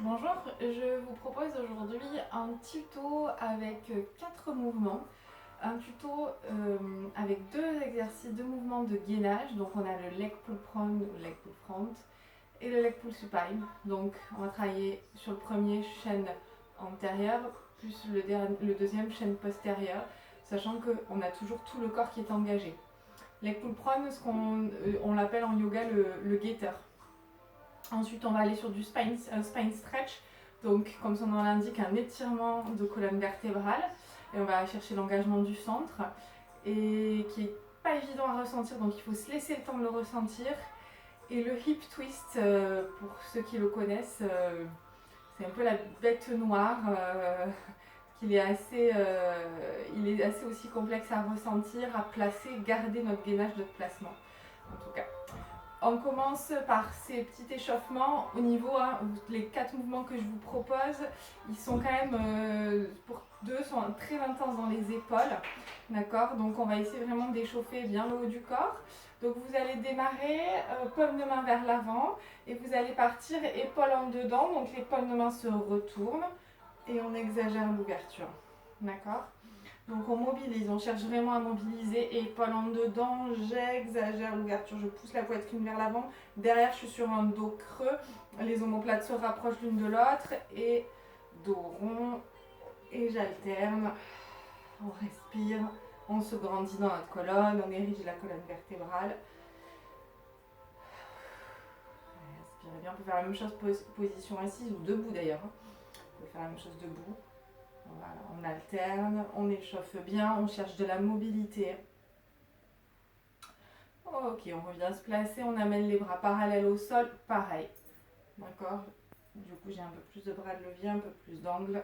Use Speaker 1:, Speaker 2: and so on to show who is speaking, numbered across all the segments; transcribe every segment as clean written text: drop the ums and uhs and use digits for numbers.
Speaker 1: Bonjour, je vous propose aujourd'hui un tuto avec 4 mouvements. Un tuto avec 2 exercices, 2 mouvements de gainage. Donc on a le leg pull prone ou leg pull front et le leg pull supine. Donc on va travailler sur le premier chaîne antérieure plus le deuxième chaîne postérieure, sachant qu'on a toujours tout le corps qui est engagé. Leg pull prone, on l'appelle en yoga le gaiter. Ensuite, on va aller sur du spine stretch. Donc, comme son nom l'indique, un étirement de colonne vertébrale. Et on va chercher l'engagement du centre. Et qui est pas évident à ressentir, donc il faut se laisser le temps de le ressentir. Et le hip twist, pour ceux qui le connaissent, c'est un peu la bête noire. Il est assez aussi complexe à ressentir, à placer, garder notre gainage, notre placement. En tout cas. On commence par ces petits échauffements au niveau, les 4 mouvements que je vous propose, ils sont quand même, pour 2, sont très intenses dans les épaules, d'accord. Donc on va essayer vraiment d'échauffer bien le haut du corps. Donc vous allez démarrer, paume de main vers l'avant, et vous allez partir épaule en dedans, donc les paumes de main se retournent, et on exagère l'ouverture, d'accord. Donc on mobilise, on cherche vraiment à mobiliser, épaule en dedans, j'exagère l'ouverture, je pousse la poitrine vers l'avant. Derrière, je suis sur un dos creux, les omoplates se rapprochent l'une de l'autre et dos rond et j'alterne. On respire, on se grandit dans notre colonne, on érige la colonne vertébrale. Respirez bien, on peut faire la même chose position assise ou debout d'ailleurs. On peut faire la même chose debout. Voilà, on alterne, on échauffe bien, on cherche de la mobilité. Ok, on revient se placer, on amène les bras parallèles au sol, pareil. D'accord. Du coup, j'ai un peu plus de bras de levier, un peu plus d'angle.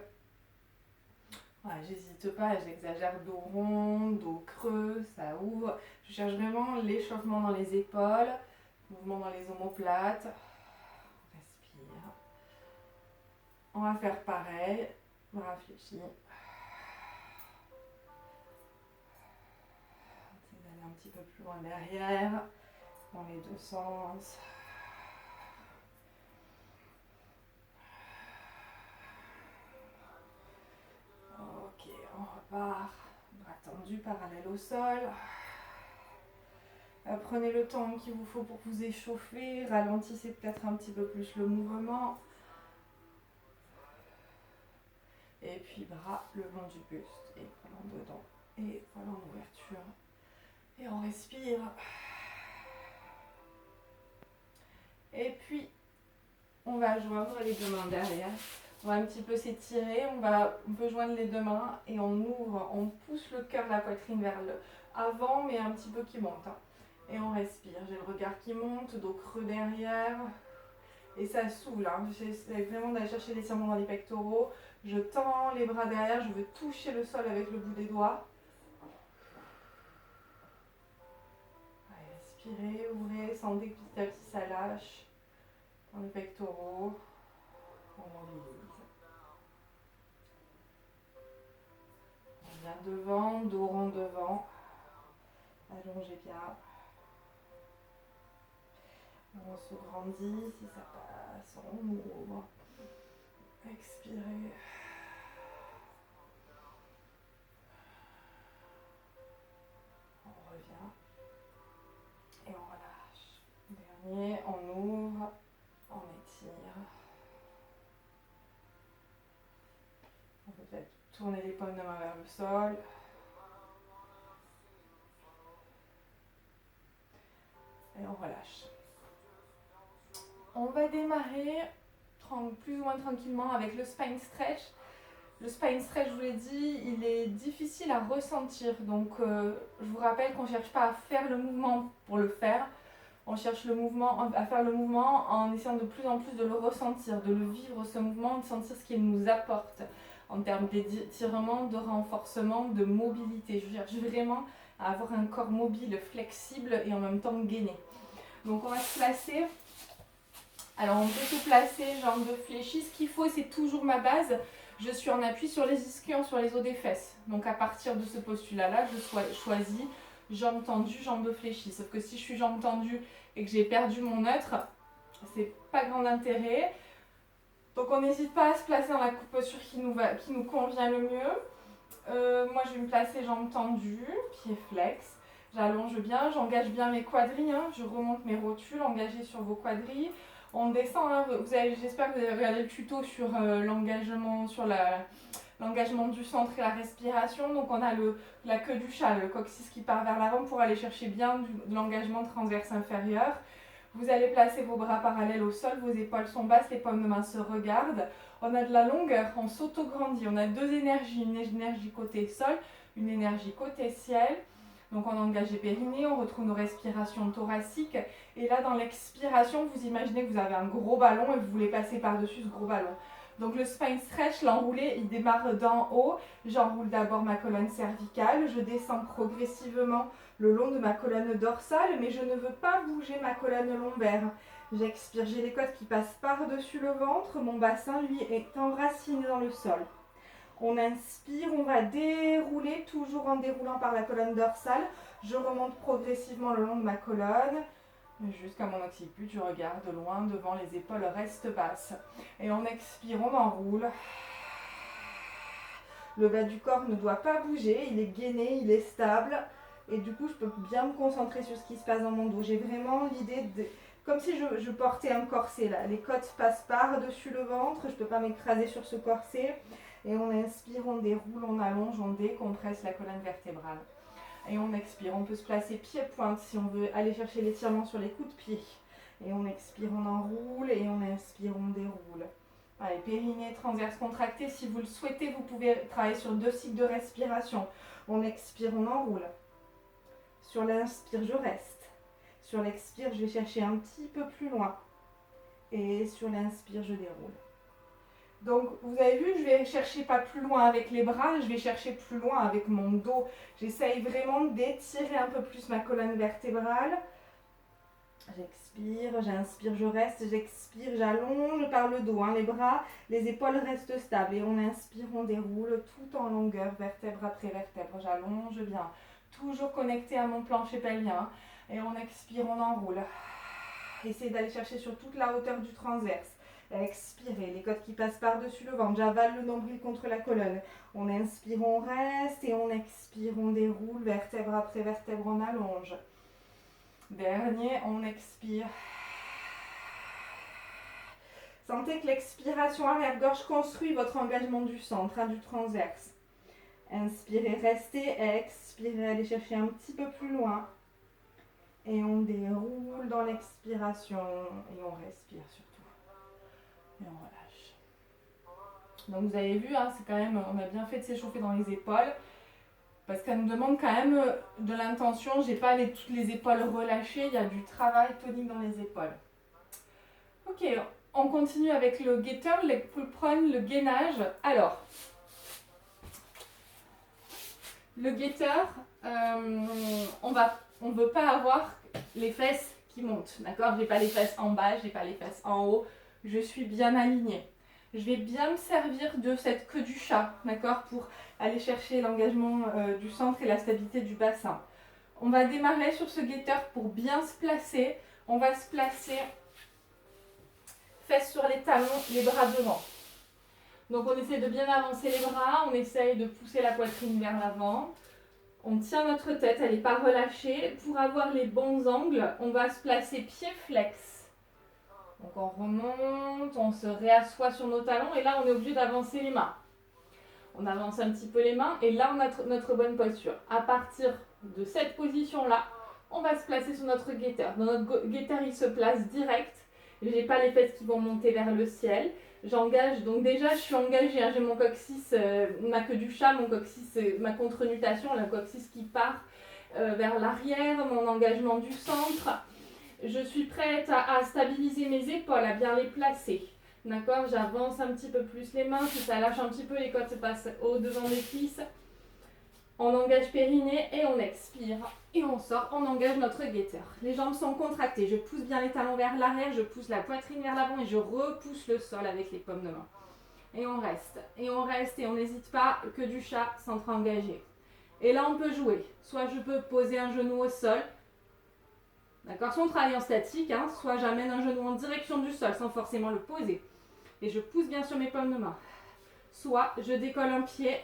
Speaker 1: Voilà, j'hésite pas, j'exagère dos rond, dos creux, ça ouvre. Je cherche vraiment l'échauffement dans les épaules, mouvement dans les omoplates. Respire. On va faire pareil, bras fléchis. Un petit peu plus loin derrière, dans les deux sens. Ok, on repart. Bras tendus, parallèle au sol. Prenez le temps qu'il vous faut pour vous échauffer. Ralentissez peut-être un petit peu plus le mouvement. Et puis bras le long du buste. Et voilà en dedans. Et voilà en ouverture. Et on respire. Et puis, on va joindre les deux mains derrière. On va un petit peu s'étirer. On peut joindre les deux mains et on ouvre. On pousse le cœur, la poitrine vers le avant, mais un petit peu qui monte. Et on respire. J'ai le regard qui monte, dos creux derrière. Et ça s'ouvre là. J'essaie vraiment d'aller chercher l'étirement dans les pectoraux. Je tends les bras derrière. Je veux toucher le sol avec le bout des doigts. Allez, respirez, ouvrez. Sentez que petit à petit ça lâche. Dans les pectoraux. On mobilise. On vient devant, dos rond devant. Allongez bien. On se grandit, si ça passe, on ouvre. Expirez. On revient. Et on relâche. Dernier, on ouvre, on étire. On peut peut-être tourner les paumes de main vers le sol. Et on relâche. On va démarrer plus ou moins tranquillement avec le spine stretch. Le spine stretch, je vous l'ai dit, il est difficile à ressentir. Donc, je vous rappelle qu'on ne cherche pas à faire le mouvement pour le faire. On cherche à faire le mouvement en essayant de plus en plus de le ressentir, de le vivre ce mouvement, de sentir ce qu'il nous apporte en termes d'étirement, de renforcement, de mobilité. Je cherche vraiment à avoir un corps mobile, flexible et en même temps gainé. Donc on va se placer. Alors on peut se placer, jambes fléchies. Ce qu'il faut, c'est toujours ma base. Je suis en appui sur les ischions, sur les os des fesses. Donc à partir de ce postulat-là, je choisis jambes tendues, jambes fléchies. Sauf que si je suis jambes tendues et que j'ai perdu mon neutre, c'est pas grand intérêt. Donc on on n'hésite pas à se placer dans la posture qui nous convient le mieux. Moi, je vais me placer jambes tendues, pieds flex. J'allonge bien, j'engage bien mes quadrilles, hein. Je remonte mes rotules, engagées sur vos quadrilles. On descend, hein. J'espère que vous avez regardé le tuto sur l'engagement, l'engagement du centre et la respiration. Donc on a la queue du chat, le coccyx qui part vers l'avant pour aller chercher bien de l'engagement transverse inférieur. Vous allez placer vos bras parallèles au sol, vos épaules sont basses, les paumes de main se regardent. On a de la longueur, on s'auto-grandit. On a deux énergies, une énergie côté sol, une énergie côté ciel. Donc on engage les périnées, on retrouve nos respirations thoraciques. Et là, dans l'expiration, vous imaginez que vous avez un gros ballon et vous voulez passer par-dessus ce gros ballon. Donc le spine stretch, l'enroulé, il démarre d'en haut. J'enroule d'abord ma colonne cervicale. Je descends progressivement le long de ma colonne dorsale, mais je ne veux pas bouger ma colonne lombaire. J'expire, j'ai les côtes qui passent par-dessus le ventre. Mon bassin, lui, est enraciné dans le sol. On inspire, on va dérouler, toujours en déroulant par la colonne dorsale. Je remonte progressivement le long de ma colonne, jusqu'à mon occiput. Je regarde loin devant, les épaules restent basses. Et on expire, on enroule. Le bas du corps ne doit pas bouger, il est gainé, il est stable. Et du coup, je peux bien me concentrer sur ce qui se passe dans mon dos. J'ai vraiment l'idée de... Comme si je portais un corset là. Les côtes passent par-dessus le ventre, je ne peux pas m'écraser sur ce corset. Et on inspire, on déroule, on allonge, on décompresse la colonne vertébrale. Et on expire, on peut se placer pied-pointe si on veut aller chercher l'étirement sur les coups de pied. Et on expire, on enroule et on inspire, on déroule. Allez, périnée transverse contracté. Si vous le souhaitez, vous pouvez travailler sur 2 cycles de respiration. On expire, on enroule. Sur l'inspire, je reste. Sur l'expire, je vais chercher un petit peu plus loin. Et sur l'inspire, je déroule. Donc, vous avez vu, je vais chercher pas plus loin avec les bras, je vais chercher plus loin avec mon dos. J'essaye vraiment d'étirer un peu plus ma colonne vertébrale. J'expire, j'inspire, je reste, j'expire, j'allonge par le dos, hein, les bras, les épaules restent stables. Et on inspire, on déroule tout en longueur, vertèbre après vertèbre. J'allonge bien, toujours connecté à mon plancher pelvien. Et on expire, on enroule. Essayez d'aller chercher sur toute la hauteur du transverse. Expirez, les côtes qui passent par-dessus le ventre. J'avale le nombril contre la colonne. On inspire, on reste et on expire, on déroule, vertèbre après vertèbre, on allonge. Dernier, on expire. Sentez que l'expiration arrière-gorge construit votre engagement du centre, hein, du transverse. Inspirez, restez, expirez, allez chercher un petit peu plus loin. Et on déroule dans l'expiration et on respire surtout. Et on relâche. Donc vous avez vu, hein, c'est quand même, on a bien fait de s'échauffer dans les épaules. Parce qu'elle nous demande quand même de l'intention. J'ai pas toutes les épaules relâchées, il y a du travail tonique dans les épaules. Ok, on continue avec le getter, le pull prone, le gainage. Alors, le getter, on ne veut pas avoir les fesses qui montent, d'accord? J'ai pas les fesses en bas, j'ai pas les fesses en haut. Je suis bien alignée. Je vais bien me servir de cette queue du chat, d'accord, pour aller chercher l'engagement du centre et la stabilité du bassin. On va démarrer sur ce getter pour bien se placer. On va se placer fesses sur les talons, les bras devant. Donc on essaie de bien avancer les bras, on essaye de pousser la poitrine vers l'avant. On tient notre tête, elle n'est pas relâchée. Pour avoir les bons angles, on va se placer pied flex. Donc on remonte, on se réassoit sur nos talons et là on est obligé d'avancer les mains. On avance un petit peu les mains et là on a notre bonne posture. À partir de cette position-là, on va se placer sur notre getter. Dans notre getter, il se place direct. Je n'ai pas les fesses qui vont monter vers le ciel. J'engage, donc déjà je suis engagée, hein, j'ai mon coccyx, ma queue du chat, mon coccyx, ma contre-nutation, le coccyx qui part vers l'arrière, mon engagement du centre. Je suis prête à stabiliser mes épaules, à bien les placer. D'accord, j'avance un petit peu plus les mains, si ça lâche un petit peu, les côtes se passent au-devant des cuisses. On engage périnée et on expire. Et on sort, on engage notre getter. Les jambes sont contractées, je pousse bien les talons vers l'arrière, je pousse la poitrine vers l'avant et je repousse le sol avec les paumes de main. Et on reste, et on n'hésite pas, que du chat, centre engagé. Et là on peut jouer, soit je peux poser un genou au sol, d'accord, soit on travaille en statique, hein, soit j'amène un genou en direction du sol sans forcément le poser.
Speaker 2: et je pousse bien sur mes paumes de main. Soit je décolle un pied,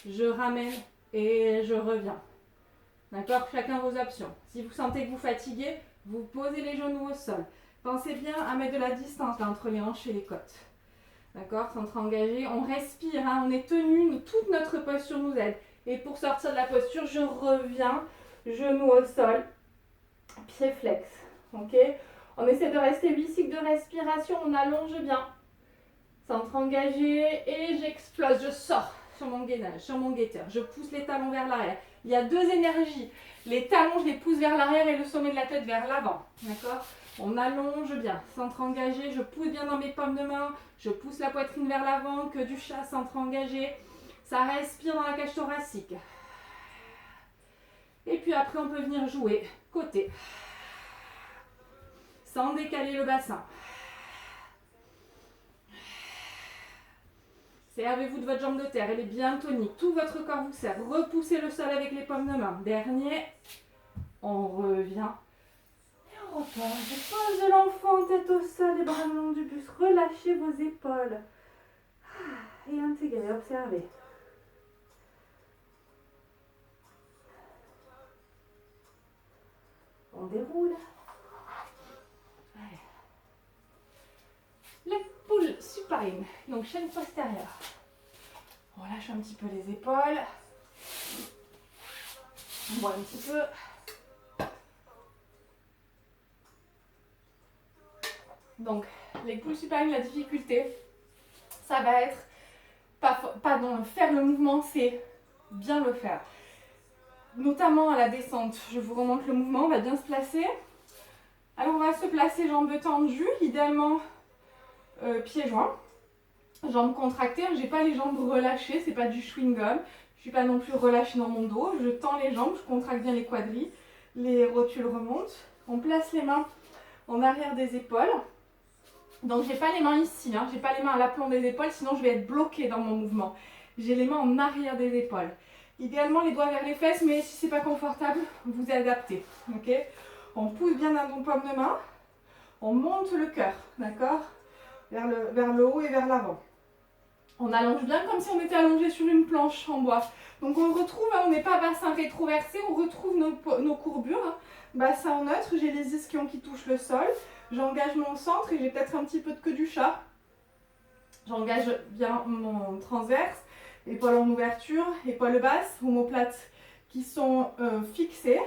Speaker 2: je ramène et je reviens. D'accord? Chacun vos options. Si vous sentez que vous fatiguez, vous posez les genoux au sol. Pensez bien à mettre de la distance là, entre les hanches et les côtes. D'accord? Centre engagé. On respire, hein, on est tenu, toute notre posture nous aide. Et pour sortir de la posture, je reviens, genoux au sol, pied flex. Ok? On essaie de rester 8 cycles de respiration, on allonge bien. Centre engagé et j'explose, je sors sur mon gainage, sur mon guetteur. Je pousse les talons vers l'arrière. Il y a deux énergies. Les talons, je les pousse vers l'arrière et le sommet de la tête vers l'avant. D'accord? On allonge bien. Centre engagé, je pousse bien dans mes paumes de main. Je pousse la poitrine vers l'avant, que du chat, centre engagé. Ça respire dans la cage thoracique. Et puis après, on peut venir jouer côté. Sans décaler le bassin. Servez-vous de votre jambe de terre, elle est bien tonique. Tout votre corps vous sert. Repoussez le sol avec les paumes de main. Dernier. On revient. Et on repose. Pose l'enfant, tête au sol, les bras le long du buste. Relâchez vos épaules. Et intégrez, observez. On déroule. Allez. L'épaule supine, donc chaîne postérieure. On relâche un petit peu les épaules. On boit un petit peu. Donc, l'épaule supine, la difficulté, ça va être, pardon, faire le mouvement, c'est bien le faire. Notamment à la descente, je vous remonte le mouvement, on va bien se placer. Alors, on va se placer jambes tendues, idéalement pieds joints. Jambes contractées, j'ai pas les jambes relâchées, c'est pas du chewing-gum. Je suis pas non plus relâchée dans mon dos. Je tends les jambes, je contracte bien les quadris. Les rotules remontent. On place les mains en arrière des épaules. Donc j'ai pas les mains ici, hein. J'ai pas les mains à l'aplomb des épaules, sinon je vais être bloquée dans mon mouvement. J'ai les mains en arrière des épaules. Idéalement les doigts vers les fesses, mais si c'est pas confortable, vous adaptez. Ok? On pousse bien dans nos paumes de main. On monte le cœur, d'accord? Vers le haut et vers l'avant. On allonge bien comme si on était allongé sur une planche en bois. Donc on retrouve, on n'est pas bassin rétroversé, on retrouve nos courbures. Hein. Bassin en neutre, j'ai les ischions qui touchent le sol. J'engage mon centre et j'ai peut-être un petit peu de queue du chat. J'engage bien mon transverse, épaules en ouverture, épaules basses, omoplates qui sont fixées.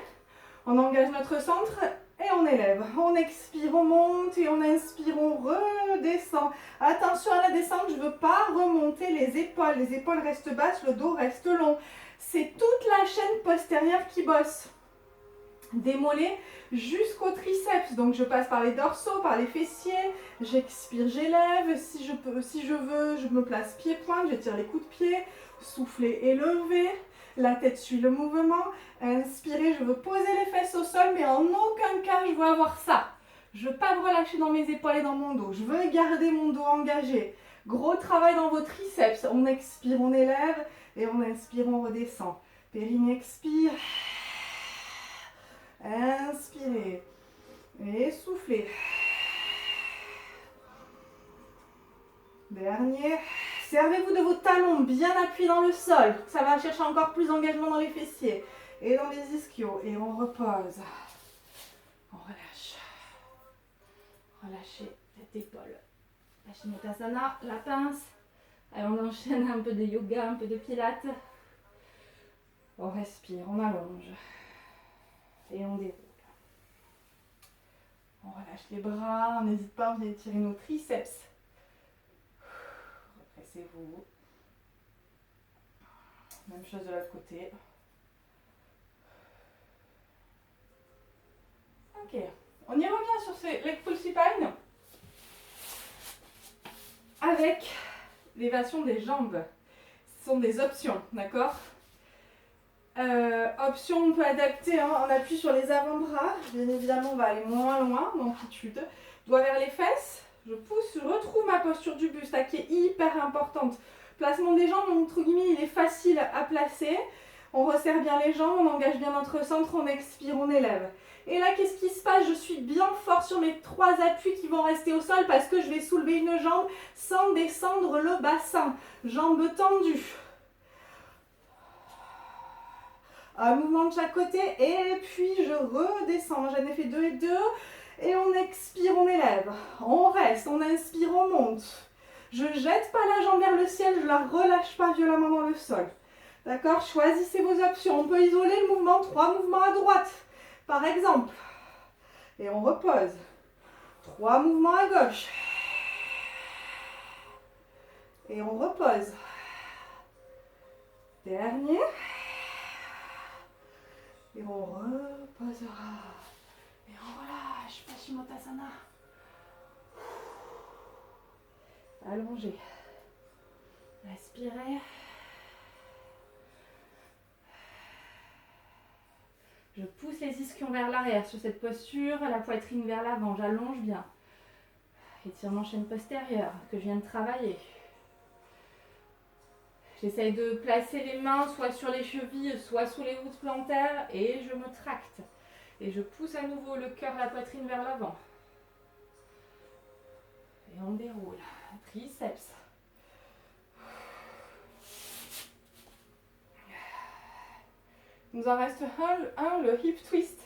Speaker 2: On engage notre centre et on élève. On expire, on monte et on inspire, on redescend. Attention à la descente, je ne veux pas remonter les épaules. Les épaules restent basses, le dos reste long. C'est toute la chaîne postérieure qui bosse. Des mollets jusqu'aux triceps. Donc je passe par les dorsaux, par les fessiers. J'expire, j'élève. Si je veux, je me place pied-pointe. J'étire les coups de pied. Souffler, élever. La tête suit le mouvement. Inspirez, je veux poser les fesses au sol, mais en aucun cas je veux avoir ça. Je ne veux pas me relâcher dans mes épaules et dans mon dos. Je veux garder mon dos engagé. Gros travail dans vos triceps. On expire, on élève. Et on inspire, on redescend. Périnée expire. Inspirez. Et soufflez. Dernier. Servez-vous de vos talons bien appuyés dans le sol. Ça va chercher encore plus d'engagement dans les fessiers et dans les ischios. Et on repose. On relâche. Relâchez cette épaule. Paschimottanasana, la pince. Allez, on enchaîne un peu de yoga, un peu de pilates. On respire, on allonge. Et on déroule. On relâche les bras. On n'hésite pas, on vient étirer nos triceps. Repressez-vous. Même chose de l'autre côté. Ok. On y revient sur ces leg pull supine avec l'élévation des jambes. Ce sont des options, d'accord? Option, on peut adapter, hein, on appuie sur les avant-bras. Bien évidemment, on va aller moins loin, d'amplitude. Doigt vers les fesses. Je pousse, je retrouve ma posture du buste, là, qui est hyper importante. Placement des jambes, entre guillemets, il est facile à placer. On resserre bien les jambes, on engage bien notre centre, on expire, on élève. Et là, qu'est-ce qui se passe? Je suis bien fort sur mes 3 appuis qui vont rester au sol parce que je vais soulever une jambe sans descendre le bassin. Jambes tendues. Un mouvement de chaque côté et puis je redescends. J'en ai fait 2 et 2. Et on expire, on élève. On reste, on inspire, on monte. Je ne jette pas la jambe vers le ciel, je ne la relâche pas violemment dans le sol. D'accord? Choisissez vos options. On peut isoler le mouvement, 3 mouvements à droite, par exemple. Et on repose. 3 mouvements à gauche. Et on repose. Dernier. Et on reposera. Et on relâche. Paschimottanasana. Allongez. Respirez. Je pousse les ischions vers l'arrière sur cette posture, la poitrine vers l'avant, j'allonge bien. Étirement chaîne postérieure que je viens de travailler. J'essaye de placer les mains soit sur les chevilles, soit sous les voûtes plantaires et je me tracte. Et je pousse à nouveau le cœur, la poitrine vers l'avant. Et on déroule. Triceps. Il nous en reste un, le hip twist.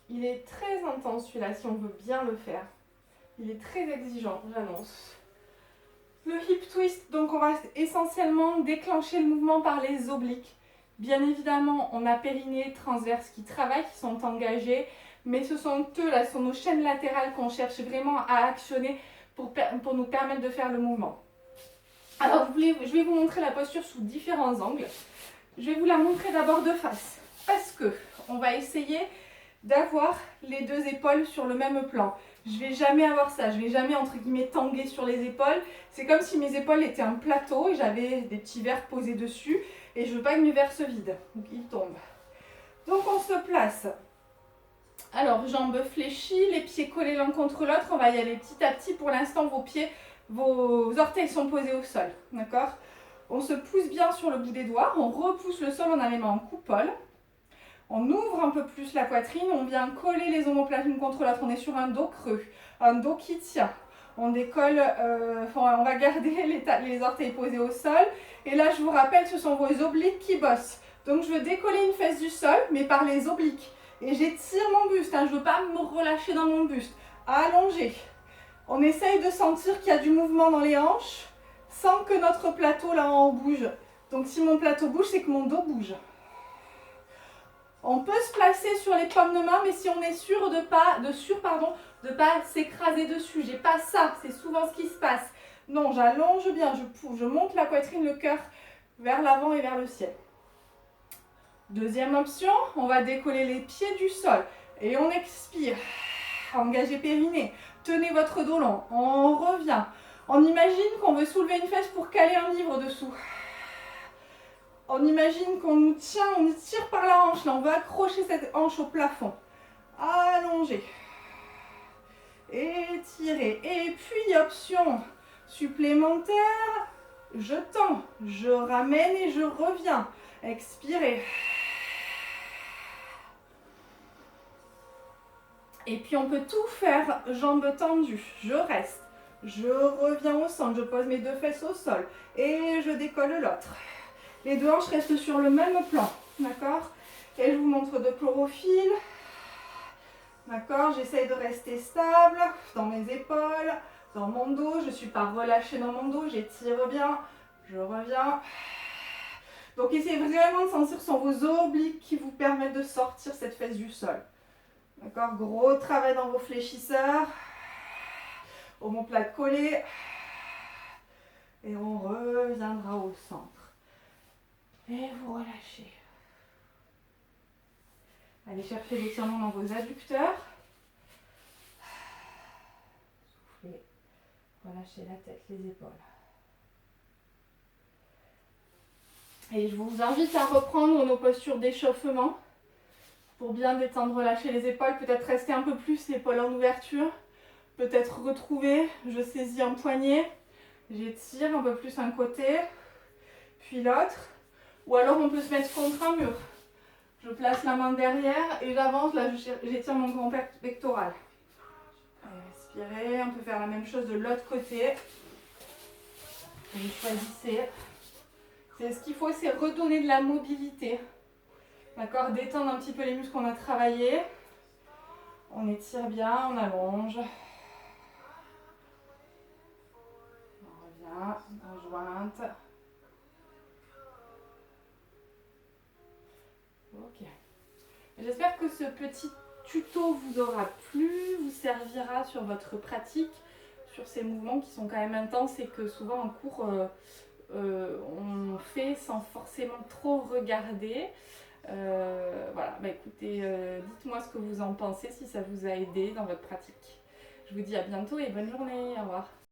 Speaker 2: Il est très intense celui-là si on veut bien le faire. Il est très exigeant, j'annonce. Le hip twist, donc on va essentiellement déclencher le mouvement par les obliques. Bien évidemment, on a périnée, transverse qui travaillent, qui sont engagés, mais ce sont eux, là, ce sont nos chaînes latérales qu'on cherche vraiment à actionner pour nous permettre de faire le mouvement. Alors, je vais vous montrer la posture sous différents angles. Je vais vous la montrer d'abord de face, parce que on va essayer d'avoir les 2 épaules sur le même plan. Je ne vais jamais avoir ça, je ne vais jamais entre guillemets tanguer sur les épaules. C'est comme si mes épaules étaient un plateau et j'avais des petits verres posés dessus et je ne veux pas que mes verres se vident, donc ils tombent. Donc on se place. Alors jambes fléchies, les pieds collés l'un contre l'autre, on va y aller petit à petit. Pour l'instant vos orteils sont posés au sol, d'accord? On se pousse bien sur le bout des doigts, on repousse le sol, on a les mains en coupole. On ouvre un peu plus la poitrine, on vient coller les omoplates l'une contre l'autre, on est sur un dos creux, un dos qui tient. On décolle, on va garder les orteils posés au sol. Et là, je vous rappelle, ce sont vos obliques qui bossent. Donc, je veux décoller une fesse du sol, mais par les obliques. Et j'étire mon buste, je ne veux pas me relâcher dans mon buste. Allongé. On essaye de sentir qu'il y a du mouvement dans les hanches, sans que notre plateau là en haut bouge. Donc, si mon plateau bouge, c'est que mon dos bouge. On peut se placer sur les paumes de main, mais si on est sûr de pas s'écraser dessus. J'ai pas ça, c'est souvent ce qui se passe. Non, j'allonge bien, je monte la poitrine, le cœur vers l'avant et vers le ciel. Deuxième option, on va décoller les pieds du sol et on expire. Engagez périnée, tenez votre dos long, on revient. On imagine qu'on veut soulever une fesse pour caler un livre dessous. On imagine qu'on nous tient, on nous tire par la hanche. Là, on va accrocher cette hanche au plafond. Allongez. Étirez. Et puis, option supplémentaire. Je tends, je ramène et je reviens. Expirez. Et puis, on peut tout faire jambes tendues. Je reste. Je reviens au centre. Je pose mes 2 fesses au sol. Et je décolle l'autre. Les 2 hanches restent sur le même plan, d'accord? Et je vous montre de chlorophylle, d'accord? J'essaye de rester stable dans mes épaules, dans mon dos. Je ne suis pas relâchée dans mon dos, j'étire bien, je reviens. Donc essayez vraiment de sentir sur vos obliques qui vous permettent de sortir cette fesse du sol. D'accord? Gros travail dans vos fléchisseurs, omoplate collée. Et on reviendra au centre. Et vous relâchez. Allez chercher l'étirement dans vos adducteurs. Soufflez. Relâchez la tête, les épaules. Et je vous invite à reprendre nos postures d'échauffement pour bien détendre, relâcher les épaules. Peut-être rester un peu plus l'épaule en ouverture. Peut-être retrouver, je saisis un poignet. J'étire un peu plus un côté, puis l'autre. Ou alors on peut se mettre contre un mur. Je place la main derrière et j'avance, là j'étire mon grand pectoral. Allez, respirez, on peut faire la même chose de l'autre côté. Vous choisissez. C'est ce qu'il faut, c'est redonner de la mobilité. D'accord, détendre un petit peu les muscles qu'on a travaillés. On étire bien, on allonge. On revient en jointe. Ok. J'espère que ce petit tuto vous aura plu, vous servira sur votre pratique, sur ces mouvements qui sont quand même intenses et que souvent en cours on fait sans forcément trop regarder. Voilà, bah écoutez, dites-moi ce que vous en pensez, si ça vous a aidé dans votre pratique. Je vous dis à bientôt et bonne journée, au revoir.